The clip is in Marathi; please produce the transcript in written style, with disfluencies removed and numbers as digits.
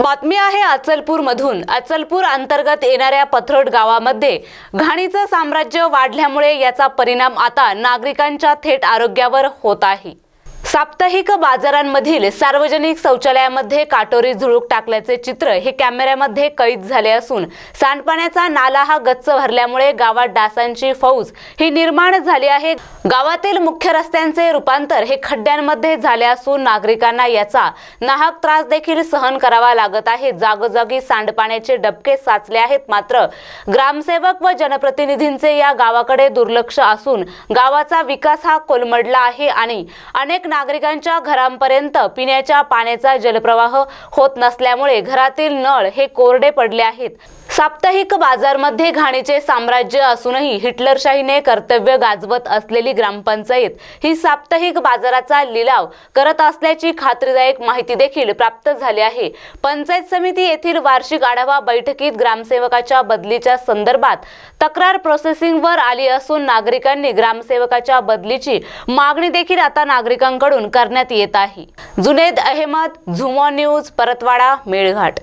बातमी आहे अचलपूर मधून। अचलपूर अंतर्गत येणाऱ्या पथरोड गावामध्ये घाणीचं साम्राज्य वाढल्यामुळे याचा परिणाम आता नागरिकांच्या थेट आरोग्यावर होत आहे। साप्ताहिक बाजारांमधील सार्वजनिक शौचालयामध्ये काटोरी झुळूक टाकल्याचे चित्र हे कॅमेऱ्यामध्ये कैद झाले असून सांडपाण्याचा नाला हा गच्च भरल्यामुळे गावात डासांची फौज ही निर्माण झाली आहे। गावातील मुख्य रस्त्यांचे रूपांतर हे खड्ड्यांमध्ये झाले असून नागरिकांना याचा नाहक त्रास देखील सहन करावा लागत आहे। जागोजागी सांडपाण्याचे डबके साचले आहेत, मात्र ग्रामसेवक व जनप्रतिनिधींचे या गावाकडे दुर्लक्ष असून गावाचा विकास हा कोलमडला आहे आणि अनेक नागरिकांच्या घरांपर्यंत पिण्याच्या पाण्याचा जलप्रवाह होत नसल्यामुळे घरातील नळ हे कोरडे पडले आहेत। साप्ताहिक बाजारमध्ये घाणीचे साम्राज्य असूनही हिटलरशाहीने कर्तव्य गाजवत असलेली ग्रामपंचायत ही साप्ताहिक बाजाराचा लिलाव करत असल्याची खात्रीदायक माहिती देखील प्राप्त झाली आहे। पंचायत समिती येथील वार्षिक आढावा बैठकीत ग्रामसेवकाच्या बदलीच्या संदर्भात तक्रार प्रोसेसिंगवर आली असून नागरिकांनी ग्रामसेवकाच्या बदलीची मागणी देखील आता नागरिकांकडून करण्यात येत आहे। जुनेद अहमद, झुमॉन न्यूज, परतवाडा, मेळघाट।